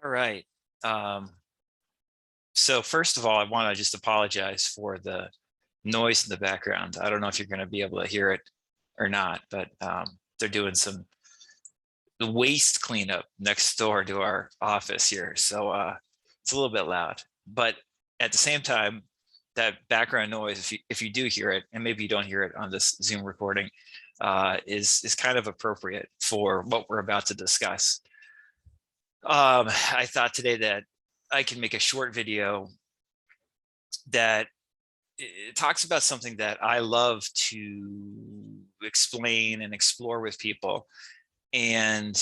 All right. Um, so first of all, I want to just apologize for the noise in the background. I don't know if you're going to be able to hear it or not, but they're doing some waste cleanup next door to our office here. So it's a little bit loud, but at the same time, that background noise, if you do hear it, and maybe you don't hear it on this Zoom recording, is kind of appropriate for what we're about to discuss. I thought today that I can make a short video that it talks about something that I love to explain and explore with people. And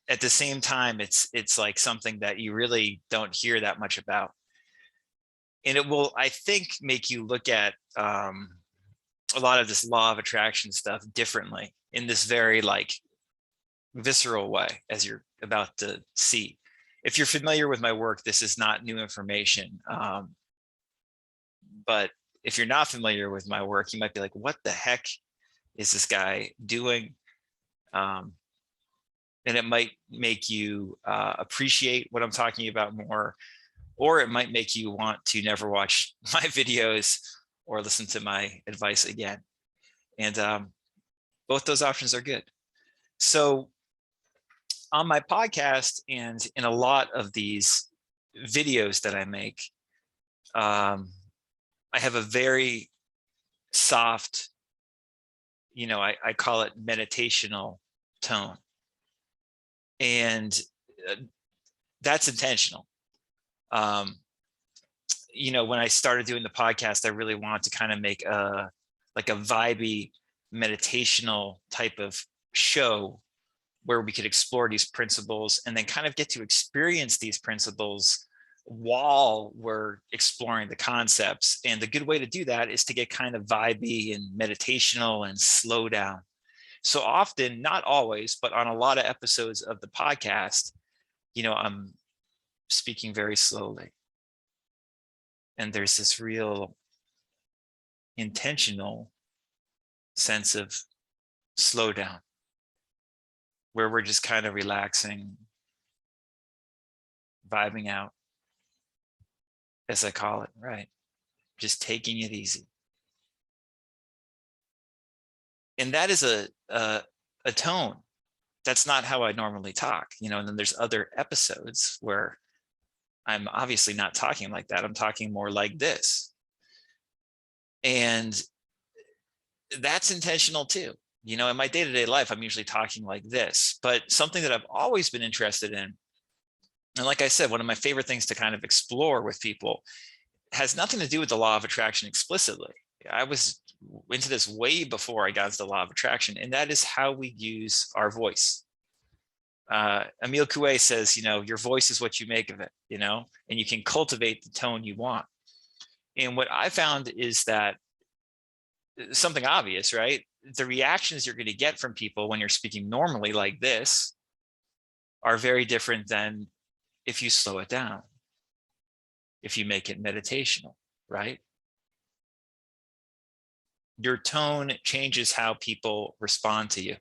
at the same time, it's like something that you really don't hear that much about. And it will, I think, make you look at a lot of this law of attraction stuff differently in this very like visceral way, as you're about to see. If you're familiar with my work, this is not new information. But if you're not familiar with my work, you might be like, what the heck is this guy doing? And it might make you appreciate what I'm talking about more, or it might make you want to never watch my videos or listen to my advice again. And both those options are good. So on my podcast and in a lot of these videos that I make, I have a very soft, I call it meditational tone. And that's intentional. When I started doing the podcast, I really wanted to kind of make a vibey meditational type of show where we could explore these principles and then kind of get to experience these principles while we're exploring the concepts. And the good way to do that is to get kind of vibey and meditational and slow down. So often, not always, but on a lot of episodes of the podcast, I'm speaking very slowly. And there's this real intentional sense of slow down, where we're just kind of relaxing, vibing out, as I call it, right? Just taking it easy. And that is a tone. That's not how I normally talk, and then there's other episodes where I'm obviously not talking like that. I'm talking more like this. And that's intentional too. In my day-to-day life, I'm usually talking like this, but something that I've always been interested in, and like I said, one of my favorite things to kind of explore with people has nothing to do with the law of attraction explicitly. I was into this way before I got into the law of attraction, and that is how we use our voice. Emile Coué says, your voice is what you make of it, and you can cultivate the tone you want. And what I found is that something obvious, right? The reactions you're going to get from people when you're speaking normally like this are very different than if you slow it down, if you make it meditational, right? Your tone changes how people respond to you.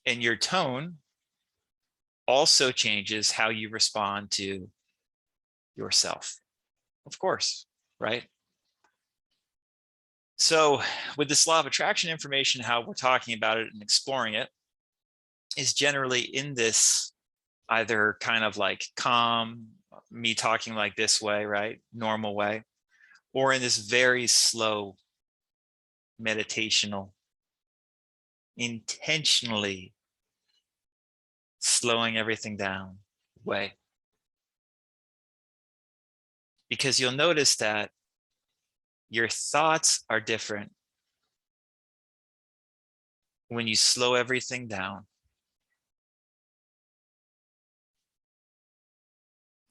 And your tone also changes how you respond to yourself, of course, right? So with this law of attraction information, how we're talking about it and exploring it is generally in this either kind of like calm, me talking like this way, right? Normal way, or in this very slow, meditational, intentionally slowing everything down way. Because you'll notice that your thoughts are different when you slow everything down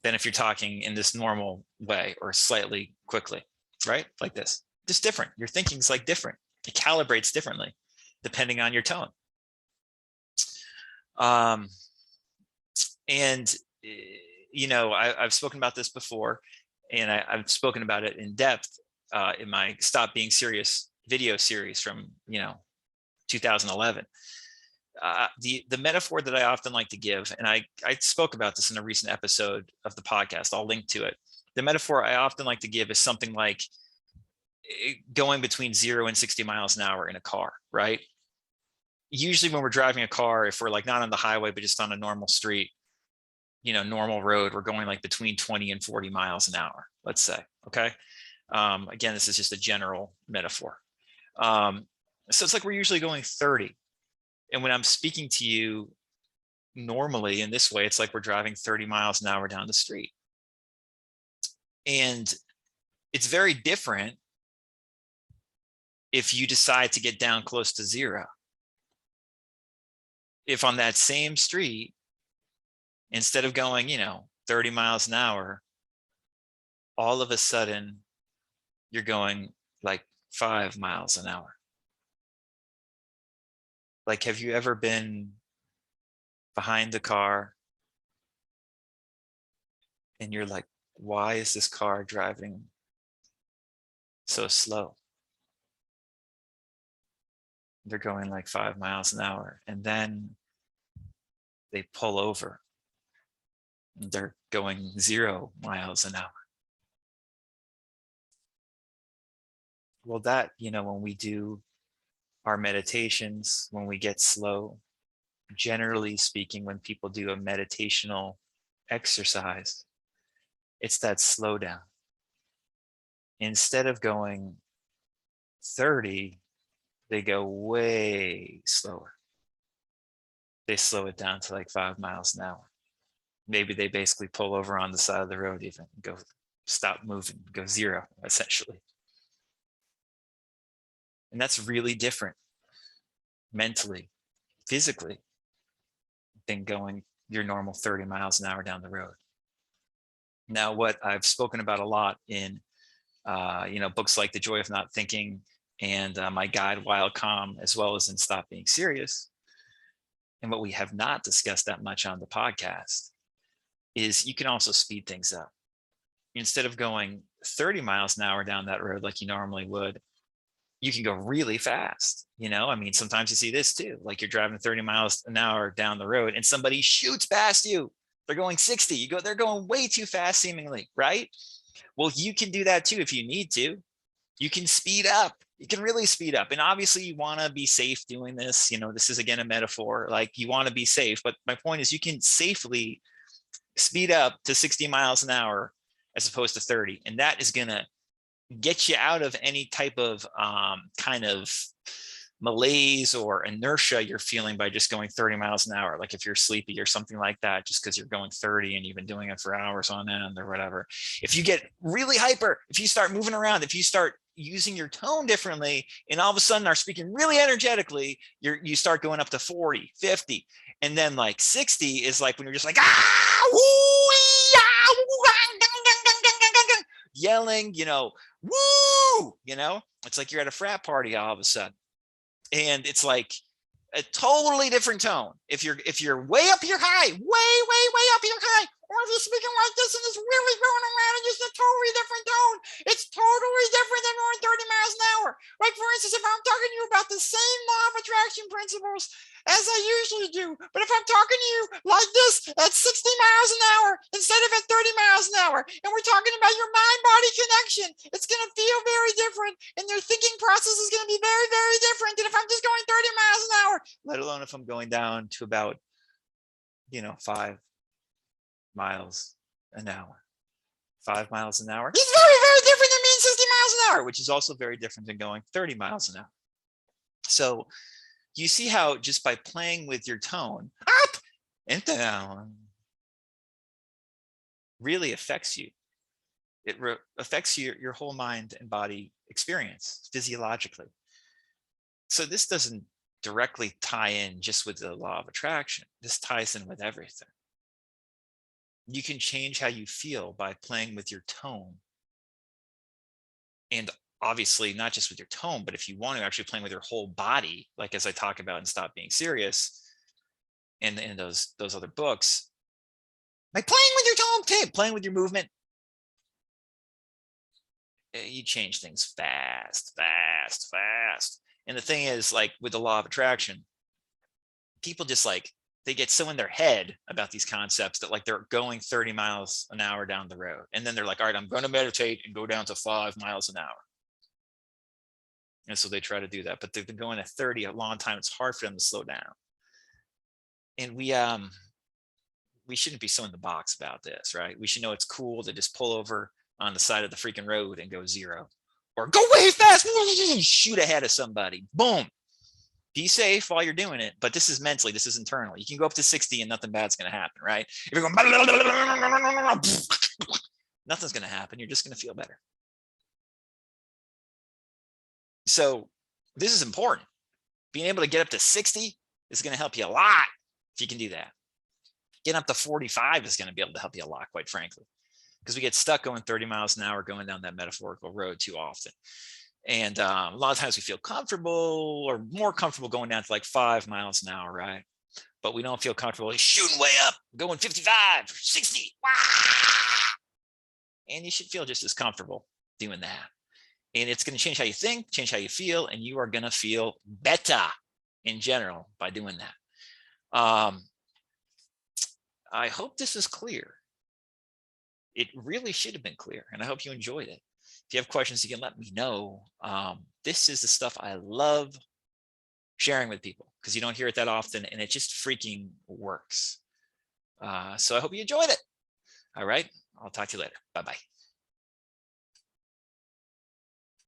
than if you're talking in this normal way or slightly quickly, right? Like this. Just different. Your thinking's like different. It calibrates differently depending on your tone. And I've spoken about this before, and I've spoken about it in depth in my Stop Being Serious video series from 2011. The metaphor that I often like to give, and I spoke about this in a recent episode of the podcast, I'll link to it. The metaphor I often like to give is something like going between 0 and 60 miles an hour in a car, right? Usually when we're driving a car, if we're like not on the highway, but just on a normal street, normal road, we're going like between 20 and 40 miles an hour, let's say, okay? Again, this is just a general metaphor. So it's like we're usually going 30. And when I'm speaking to you normally in this way, it's like we're driving 30 miles an hour down the street. And it's very different if you decide to get down close to 0. If on that same street, instead of going, 30 miles an hour, all of a sudden you're going like 5 miles an hour. Like, have you ever been behind the car and you're like, why is this car driving so slow? They're going like 5 miles an hour, and then they pull over. They're going 0 miles an hour. Well, that, when we do our meditations, when we get slow, generally speaking, when people do a meditational exercise, it's that slowdown. Instead of going 30, they go way slower. They slow it down to like 5 miles an hour. Maybe they basically pull over on the side of the road, even go stop moving, go 0, essentially. And that's really different mentally, physically, than going your normal 30 miles an hour down the road. Now, what I've spoken about a lot in books like The Joy of Not Thinking and my guide Wild Calm, as well as in Stop Being Serious, and what we have not discussed that much on the podcast, is you can also speed things up. Instead of going 30 miles an hour down that road like you normally would, you can go really fast. Sometimes you see this too, like you're driving 30 miles an hour down the road and somebody shoots past you. They're going 60. They're going way too fast seemingly, right? Well, you can do that too if you need to. You can speed up. You can really speed up. And obviously you want to be safe doing this. This is again a metaphor, like you want to be safe. But my point is you can safely speed up to 60 miles an hour as opposed to 30. And that is going to get you out of any type of kind of malaise or inertia you're feeling by just going 30 miles an hour. Like if you're sleepy or something like that, just because you're going 30 and you've been doing it for hours on end or whatever. If you get really hyper, if you start moving around, if you start using your tone differently and all of a sudden are speaking really energetically, you start going up to 40, 50. And then like 60 is like when you're just like, yelling, woo, it's like you're at a frat party all of a sudden. And it's like a totally different tone. If you're way up here high, way up here high, or if you're speaking like this and it's really going around and just a totally different tone, it's totally different than going 30 miles an hour. Like for instance, if I'm talking to you about the same law of attraction principles as I usually do, but if I'm talking to you like this at 60 miles an hour instead of at 30 miles an hour, and we're talking about your mind-body connection, it's going to feel very different, and your thinking process is going to be very, very different than if I'm just going 30 miles an hour, let alone if I'm going down to about, 5 miles an hour. 5 miles an hour. It's very, very different than being 60 miles an hour, which is also very different than going 30 miles an hour. So you see how just by playing with your tone up and down really affects you. It affects your whole mind and body experience physiologically. So this doesn't directly tie in just with the law of attraction. This ties in with everything. You can change how you feel by playing with your tone. And obviously not just with your tone, but if you want to actually playing with your whole body, like as I talk about in Stop Being Serious and in those other books, like playing with your tone, playing with your movement, you change things fast. And the thing is, like with the law of attraction, people just like, they get so in their head about these concepts that like they're going 30 miles an hour down the road. And then they're like, all right, I'm going to meditate and go down to 5 miles an hour. And so they try to do that, but they've been going at 30 a long time. It's hard for them to slow down. And we shouldn't be so in the box about this, right? We should know it's cool to just pull over on the side of the freaking road and go 0, or go way fast, shoot ahead of somebody, boom. Be safe while you're doing it, but this is mentally, this is internal. You can go up to 60 and nothing bad's going to happen, right? If you're going, nothing's going to happen. You're just going to feel better. So this is important. Being able to get up to 60 is going to help you a lot if you can do that. Getting up to 45 is going to be able to help you a lot, quite frankly, because we get stuck going 30 miles an hour going down that metaphorical road too often. And a lot of times we feel comfortable or more comfortable going down to like 5 miles an hour, right? But we don't feel comfortable shooting way up, going 55, 60. And you should feel just as comfortable doing that. And it's going to change how you think, change how you feel, and you are going to feel better in general by doing that. I hope this is clear. It really should have been clear, and I hope you enjoyed it. If you have questions, you can let me know. This is the stuff I love sharing with people because you don't hear it that often, and it just freaking works. So I hope you enjoyed it. All right, I'll talk to you later. Bye-bye.